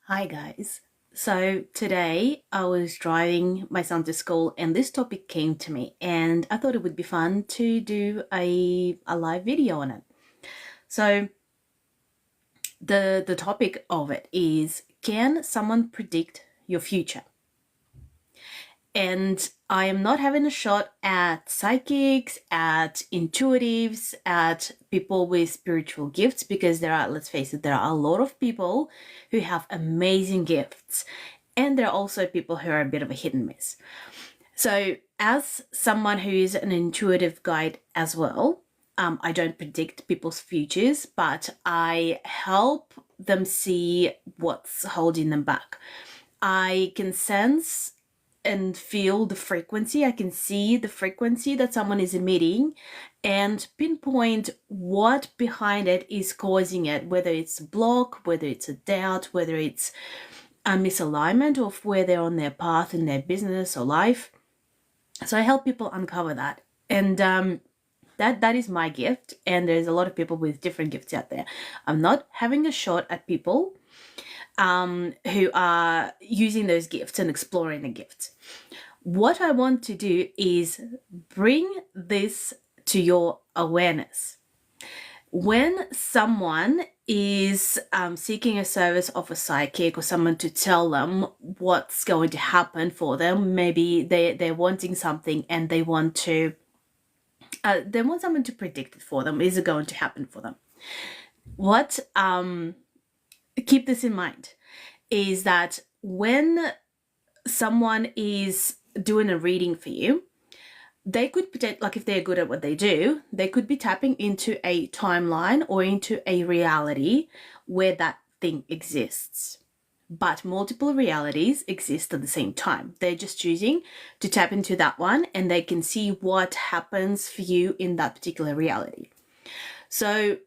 Hi guys. So today I was driving my son to school and this topic came to me and I thought it would be fun to do a live video on it. So the topic of it is, can someone predict your future? And I am not having a shot at psychics, at intuitives, at people with spiritual gifts, because let's face it, there are a lot of people who have amazing gifts. And there are also people who are a bit of a hit and miss. So, as someone who is an intuitive guide as well, I don't predict people's futures, but I help them see what's holding them back. I can sense and feel the frequency. I can see the frequency that someone is emitting and pinpoint what behind it is causing it, whether it's a block, whether it's a doubt, whether it's a misalignment of where they're on their path in their business or life. So I help people uncover that. And that is my gift. And there's a lot of people with different gifts out there. I'm not having a shot at people who are using those gifts and exploring the gifts. What I want to do is bring this to your awareness. When someone is seeking a service of a psychic or someone to tell them what's going to happen for them, maybe they're wanting something and they want someone to predict it for them. Is it going to happen for them? What keep this in mind is that when someone is doing a reading for you, they could pretend, like if they're good at what they do, they could be tapping into a timeline or into a reality where that thing exists. But multiple realities exist at the same time. They're just choosing to tap into that one and they can see what happens for you in that particular reality. So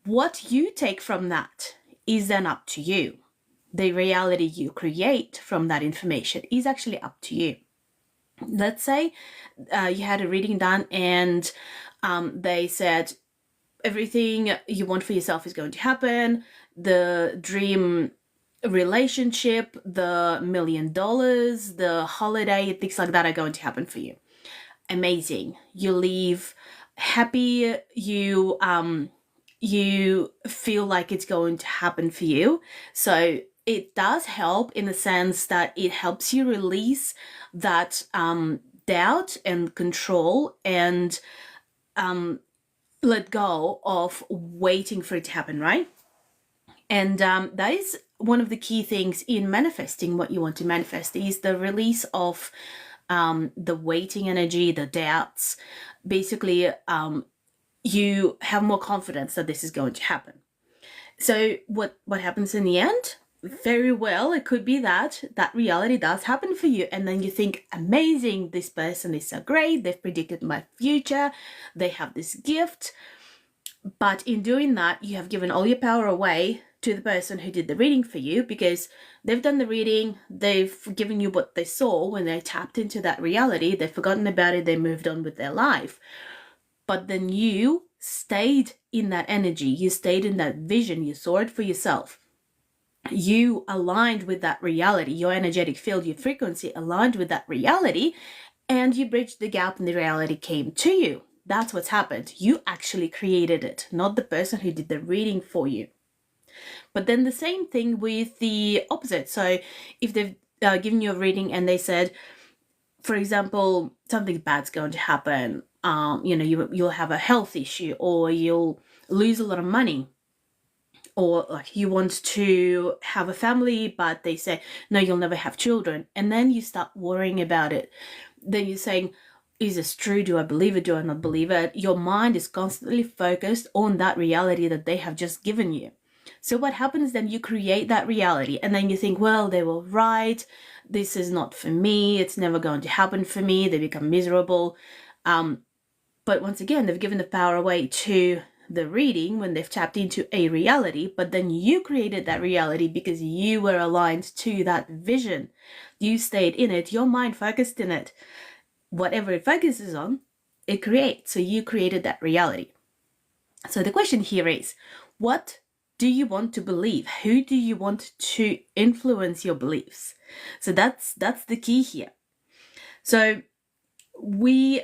what you take from that is then up to you. The reality you create from that information is actually up to you. Let's say you had a reading done and they said everything you want for yourself is going to happen. The dream relationship, the $1 million, the holiday, things like that are going to happen for you. Amazing. You leave happy. You feel like it's going to happen for you. So it does help in the sense that it helps you release that doubt and control and let go of waiting for it to happen, right? And that is one of the key things in manifesting what you want to manifest, is the release of the waiting energy, the doubts. Basically, you have more confidence that this is going to happen. So what happens in the end? Very well, it could be that reality does happen for you, and then you think, amazing, this person is so great, they've predicted my future, they have this gift. But in doing that, you have given all your power away to the person who did the reading for you, because they've done the reading, they've given you what they saw when they tapped into that reality, they've forgotten about it, they moved on with their life. But then you stayed in that energy, you stayed in that vision, you saw it for yourself. You aligned with that reality, your energetic field, your frequency aligned with that reality, and you bridged the gap and the reality came to you. That's what's happened. You actually created it, not the person who did the reading for you. But then the same thing with the opposite. So if they've given you a reading and they said, for example, something bad's going to happen, you'll have a health issue, or you'll lose a lot of money, or like you want to have a family, but they say, no, you'll never have children. And then you start worrying about it. Then you're saying, is this true? Do I believe it? Do I not believe it? Your mind is constantly focused on that reality that they have just given you. So what happens then? You create that reality and then you think, well, they were right. This is not for me. It's never going to happen for me. They become miserable. But once again, they've given the power away to the reading when they've tapped into a reality, but then you created that reality because you were aligned to that vision. You stayed in it. Your mind focused in it. Whatever it focuses on, it creates. So you created that reality. So the question here is, what do you want to believe? Who do you want to influence your beliefs? So that's the key here. So we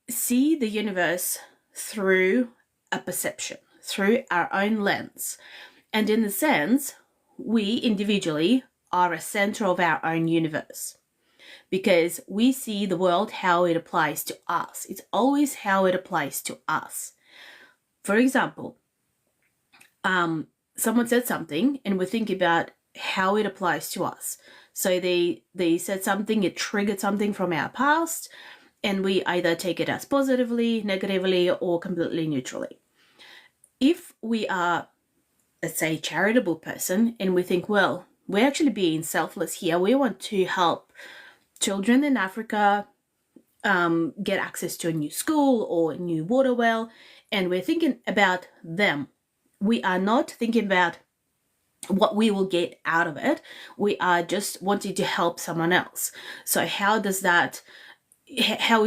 see the universe through a perception, through our own lens. And in a sense, we individually are a center of our own universe, because we see the world how it applies to us. It's always how it applies to us. For example, someone said something and we think about how it applies to us. So they said something, it triggered something from our past, and we either take it as positively, negatively, or completely neutrally. If we are, let's say, a charitable person, and we think, well, we're actually being selfless here, we want to help children in Africa get access to a new school or a new water well, and we're thinking about them. We are not thinking about what we will get out of it. We are just wanting to help someone else. So how is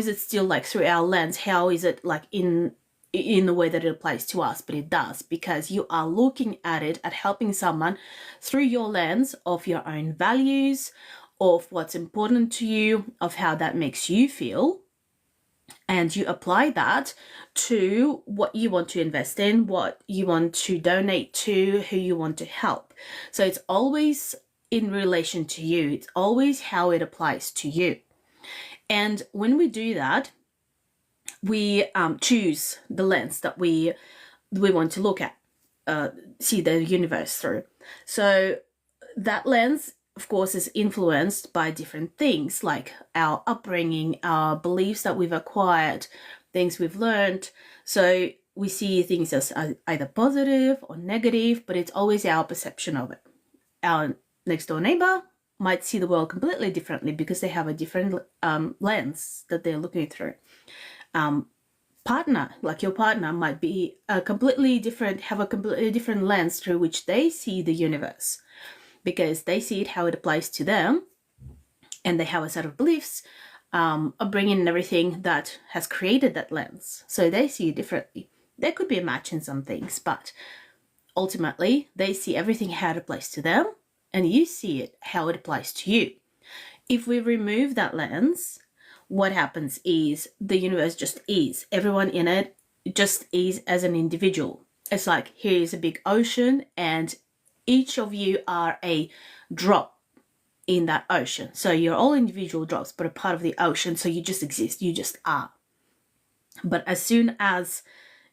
it still like through our lens? How is it like in the way that it applies to us? But it does, because you are looking at it, at helping someone through your lens of your own values, of what's important to you, of how that makes you feel. And you apply that to what you want to invest in, what you want to donate to, who you want to help. So it's always in relation to you. It's always how it applies to you. And when we do that, we choose the lens that we want to look at, see the universe through. So that lens, of course, is influenced by different things like our upbringing, our beliefs that we've acquired, things we've learned. So we see things as either positive or negative, but it's always our perception of it. Our next door neighbor might see the world completely differently because they have a different lens that they're looking through. Partner, like your partner, might be have a completely different lens through which they see the universe, because they see it how it applies to them, and they have a set of beliefs, upbringing and everything that has created that lens. So they see it differently. There could be a match in some things, but ultimately they see everything how it applies to them, and you see it how it applies to you. If we remove that lens, what happens is the universe just is. Everyone in it just is as an individual. It's like, here is a big ocean, and each of you are a drop in that ocean. So you're all individual drops, but a part of the ocean. So you just exist. You just are. But as soon as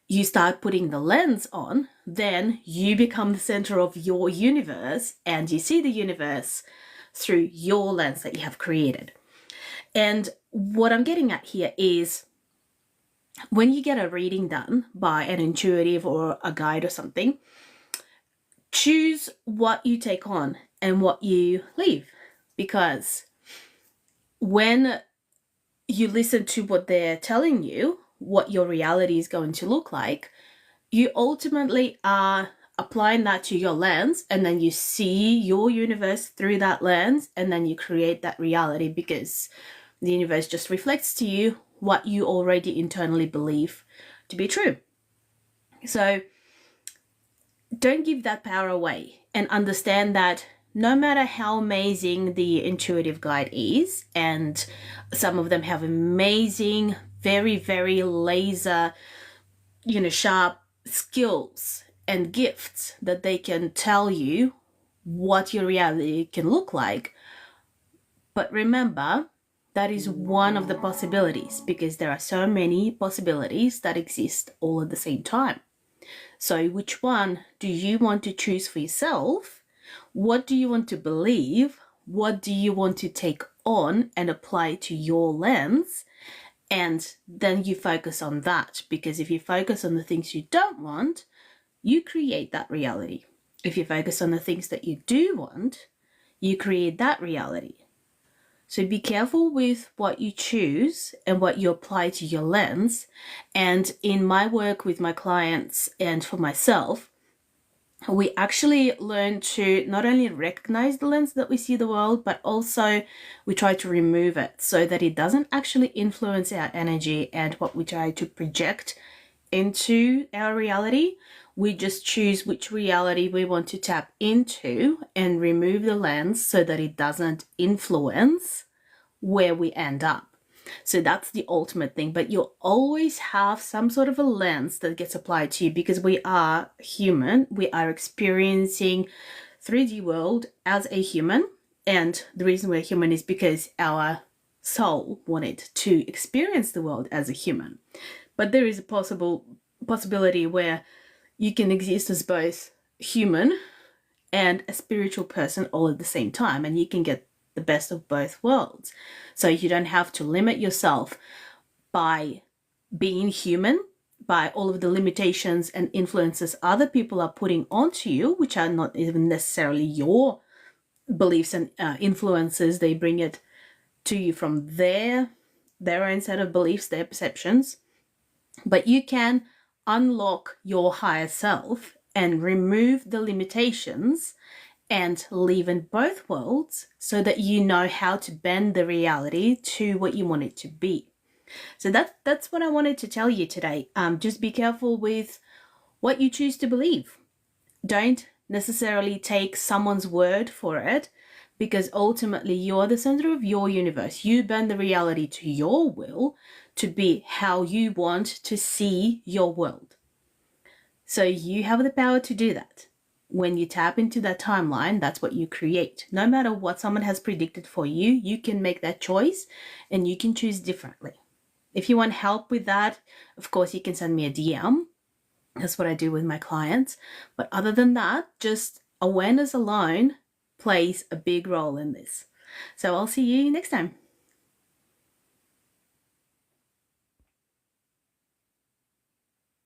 you start putting the lens on, then you become the center of your universe, and you see the universe through your lens that you have created. And what I'm getting at here is, when you get a reading done by an intuitive or a guide or something, choose what you take on and what you leave. Because when you listen to what they're telling you, what your reality is going to look like, you ultimately are applying that to your lens, and then you see your universe through that lens, and then you create that reality, because the universe just reflects to you what you already internally believe to be true. So don't give that power away, and understand that no matter how amazing the intuitive guide is, and some of them have amazing, very, very laser, sharp skills and gifts that they can tell you what your reality can look like. But remember, that is one of the possibilities, because there are so many possibilities that exist all at the same time. So which one do you want to choose for yourself? What do you want to believe? What do you want to take on and apply to your lens? And then you focus on that, because if you focus on the things you don't want, you create that reality. If you focus on the things that you do want, you create that reality. So be careful with what you choose and what you apply to your lens. And in my work with my clients and for myself, we actually learn to not only recognize the lens that we see the world, but also we try to remove it so that it doesn't actually influence our energy and what we try to project into our reality. We just choose which reality we want to tap into and remove the lens so that it doesn't influence where we end up. So that's the ultimate thing. But you'll always have some sort of a lens that gets applied to you because we are human. We are experiencing 3D world as a human. And the reason we're human is because our soul wanted to experience the world as a human. But there is a possibility where you can exist as both human and a spiritual person all at the same time, and you can get the best of both worlds. So you don't have to limit yourself by being human, by all of the limitations and influences other people are putting onto you, which are not even necessarily your beliefs and influences. They bring it to you from their own set of beliefs, their perceptions. But you can unlock your higher self and remove the limitations and live in both worlds so that you know how to bend the reality to what you want it to be. So that's what I wanted to tell you today. Just be careful with what you choose to believe. Don't necessarily take someone's word for it, because ultimately you're the center of your universe. You bend the reality to your will to be how you want to see your world. So you have the power to do that. When you tap into that timeline, that's what you create. No matter what someone has predicted for you, you can make that choice and you can choose differently. If you want help with that, of course, you can send me a DM. That's what I do with my clients. But other than that, just awareness alone plays a big role in this. So I'll see you next time.